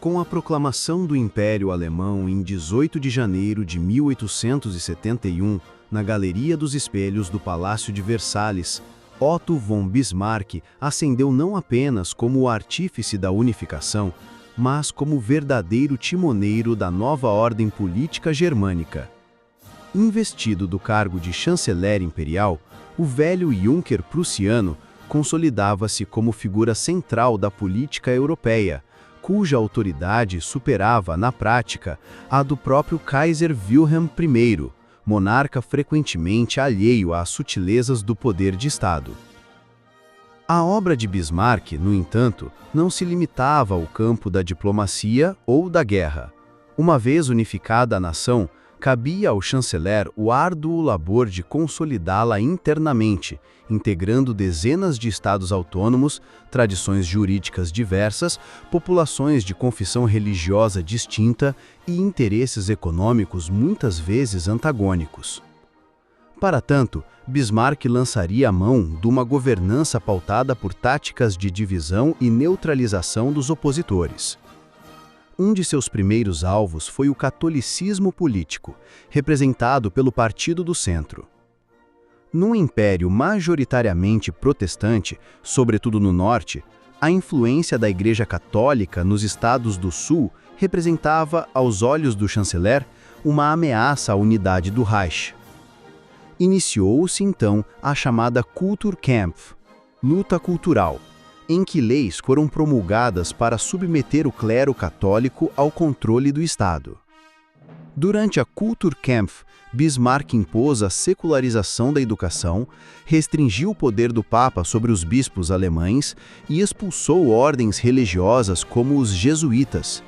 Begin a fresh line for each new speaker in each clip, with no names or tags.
Com a proclamação do Império Alemão em 18 de janeiro de 1871, na Galeria dos Espelhos do Palácio de Versalhes, Otto von Bismarck ascendeu não apenas como o artífice da unificação, mas como verdadeiro timoneiro da nova ordem política germânica. Investido do cargo de chanceler imperial, o velho Junker prussiano consolidava-se como figura central da política europeia, cuja autoridade superava, na prática, a do próprio Kaiser Wilhelm I, monarca frequentemente alheio às sutilezas do poder de Estado. A obra de Bismarck, no entanto, não se limitava ao campo da diplomacia ou da guerra. Uma vez unificada a nação, cabia ao chanceler o árduo labor de consolidá-la internamente, integrando dezenas de estados autônomos, tradições jurídicas diversas, populações de confissão religiosa distinta e interesses econômicos muitas vezes antagônicos. Para tanto, Bismarck lançaria a mão de uma governança pautada por táticas de divisão e neutralização dos opositores. Um de seus primeiros alvos foi o catolicismo político, representado pelo Partido do Centro. Num império majoritariamente protestante, sobretudo no norte, a influência da Igreja Católica nos estados do sul representava, aos olhos do chanceler, uma ameaça à unidade do Reich. Iniciou-se então a chamada Kulturkampf, luta cultural, em que leis foram promulgadas para submeter o clero católico ao controle do Estado. Durante a Kulturkampf, Bismarck impôs a secularização da educação, restringiu o poder do Papa sobre os bispos alemães e expulsou ordens religiosas como os jesuítas.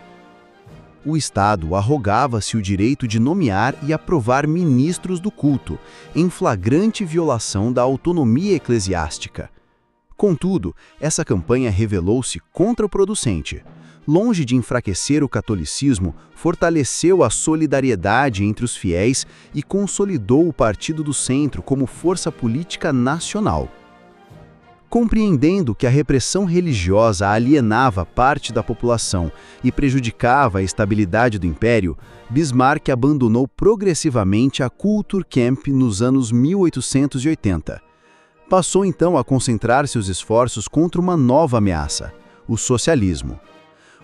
O Estado arrogava-se o direito de nomear e aprovar ministros do culto, em flagrante violação da autonomia eclesiástica. Contudo, essa campanha revelou-se contraproducente. Longe de enfraquecer o catolicismo, fortaleceu a solidariedade entre os fiéis e consolidou o Partido do Centro como força política nacional. Compreendendo que a repressão religiosa alienava parte da população e prejudicava a estabilidade do império, Bismarck abandonou progressivamente a Kulturkampf nos anos 1880. Passou então a concentrar seus esforços contra uma nova ameaça, o socialismo.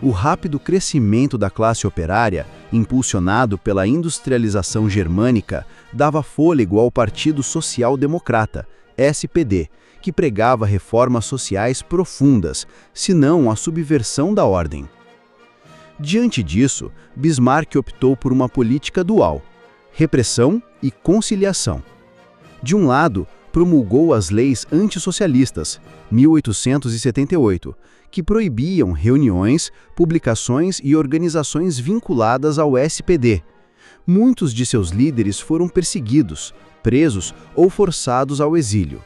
O rápido crescimento da classe operária, impulsionado pela industrialização germânica, dava fôlego ao Partido Social Democrata, SPD, que pregava reformas sociais profundas, se não a subversão da ordem. Diante disso, Bismarck optou por uma política dual: repressão e conciliação. De um lado, promulgou as leis antissocialistas, 1878, que proibiam reuniões, publicações e organizações vinculadas ao SPD. Muitos de seus líderes foram perseguidos, presos ou forçados ao exílio.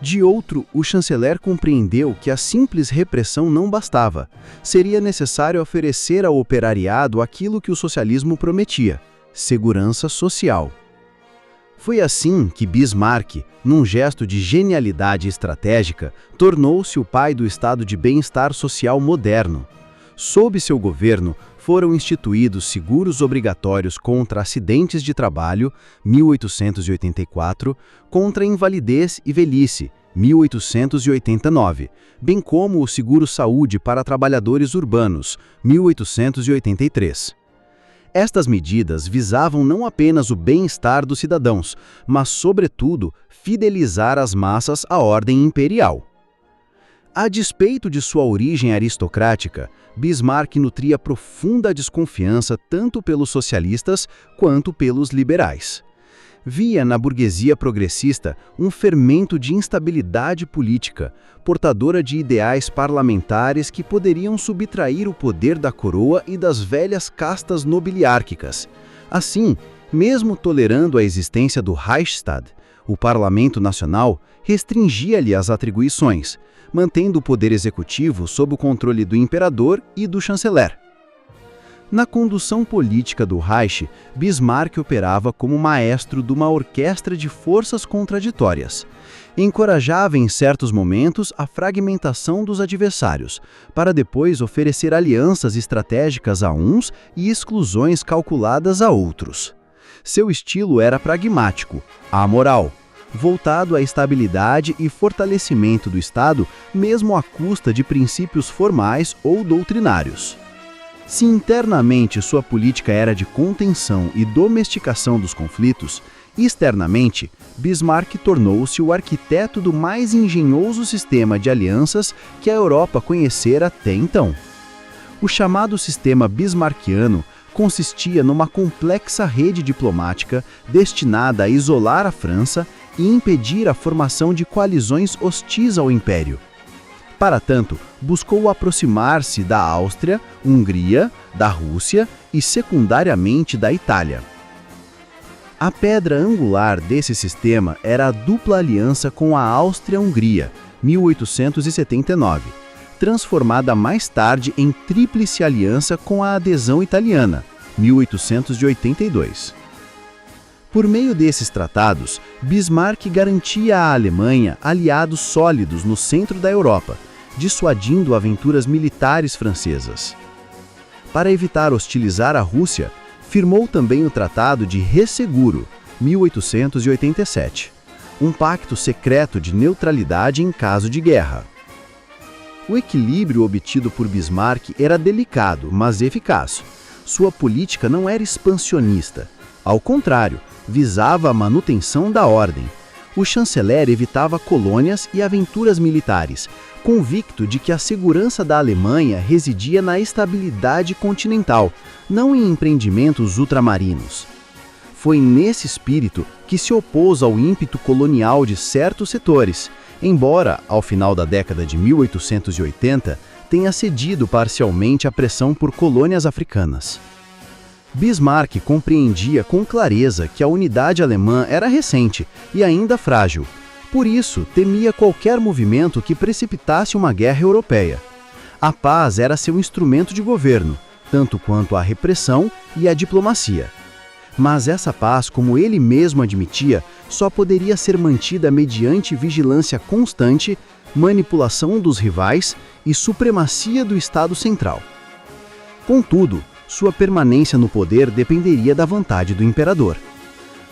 De outro, o chanceler compreendeu que a simples repressão não bastava. Seria necessário oferecer ao operariado aquilo que o socialismo prometia: segurança social. Foi assim que Bismarck, num gesto de genialidade estratégica, tornou-se o pai do estado de bem-estar social moderno. Sob seu governo, foram instituídos seguros obrigatórios contra acidentes de trabalho, 1884, contra invalidez e velhice, 1889, bem como o seguro-saúde para trabalhadores urbanos, 1883. Estas medidas visavam não apenas o bem-estar dos cidadãos, mas, sobretudo, fidelizar as massas à ordem imperial. A despeito de sua origem aristocrática, Bismarck nutria profunda desconfiança tanto pelos socialistas quanto pelos liberais. Via na burguesia progressista um fermento de instabilidade política, portadora de ideais parlamentares que poderiam subtrair o poder da coroa e das velhas castas nobiliárquicas. Assim, mesmo tolerando a existência do Reichstag, o Parlamento Nacional restringia-lhe as atribuições, mantendo o poder executivo sob o controle do imperador e do chanceler. Na condução política do Reich, Bismarck operava como maestro de uma orquestra de forças contraditórias. Encorajava em certos momentos a fragmentação dos adversários, para depois oferecer alianças estratégicas a uns e exclusões calculadas a outros. Seu estilo era pragmático, amoral, voltado à estabilidade e fortalecimento do Estado, mesmo à custa de princípios formais ou doutrinários. Se internamente sua política era de contenção e domesticação dos conflitos, externamente, Bismarck tornou-se o arquiteto do mais engenhoso sistema de alianças que a Europa conhecera até então. O chamado sistema bismarckiano consistia numa complexa rede diplomática destinada a isolar a França e impedir a formação de coalizões hostis ao Império. Para tanto, buscou aproximar-se da Áustria, Hungria, da Rússia e, secundariamente, da Itália. A pedra angular desse sistema era a dupla aliança com a Áustria-Hungria, 1879, transformada mais tarde em tríplice aliança com a adesão italiana, 1882. Por meio desses tratados, Bismarck garantia à Alemanha aliados sólidos no centro da Europa, dissuadindo aventuras militares francesas. Para evitar hostilizar a Rússia, firmou também o Tratado de Resseguro, 1887, um pacto secreto de neutralidade em caso de guerra. O equilíbrio obtido por Bismarck era delicado, mas eficaz. Sua política não era expansionista. Ao contrário, visava a manutenção da ordem. O chanceler evitava colônias e aventuras militares, convicto de que a segurança da Alemanha residia na estabilidade continental, não em empreendimentos ultramarinos. Foi nesse espírito que se opôs ao ímpeto colonial de certos setores, embora, ao final da década de 1880, tenha cedido parcialmente à pressão por colônias africanas. Bismarck compreendia com clareza que a unidade alemã era recente e ainda frágil. Por isso, temia qualquer movimento que precipitasse uma guerra europeia. A paz era seu instrumento de governo, tanto quanto a repressão e a diplomacia. Mas essa paz, como ele mesmo admitia, só poderia ser mantida mediante vigilância constante, manipulação dos rivais e supremacia do Estado Central. Contudo, sua permanência no poder dependeria da vontade do imperador.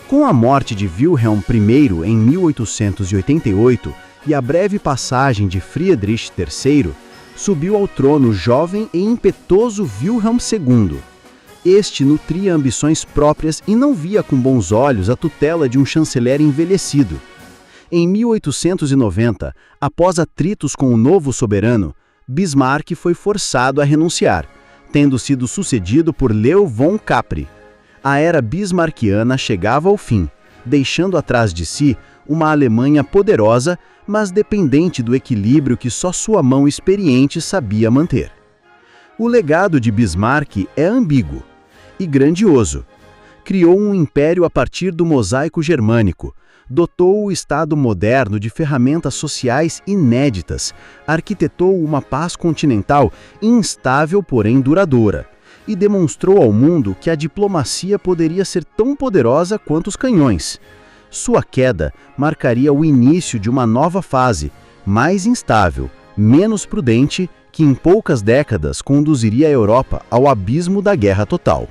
Com a morte de Wilhelm I em 1888 e a breve passagem de Friedrich III, subiu ao trono o jovem e impetuoso Wilhelm II. Este nutria ambições próprias e não via com bons olhos a tutela de um chanceler envelhecido. Em 1890, após atritos com o novo soberano, Bismarck foi forçado a renunciar, tendo sido sucedido por Leo von Capri. A era bismarckiana chegava ao fim, deixando atrás de si uma Alemanha poderosa, mas dependente do equilíbrio que só sua mão experiente sabia manter. O legado de Bismarck é ambíguo e grandioso. Criou um império a partir do mosaico germânico, dotou o Estado moderno de ferramentas sociais inéditas, arquitetou uma paz continental instável, porém duradoura, e demonstrou ao mundo que a diplomacia poderia ser tão poderosa quanto os canhões. Sua queda marcaria o início de uma nova fase, mais instável, menos prudente, que em poucas décadas conduziria a Europa ao abismo da guerra total.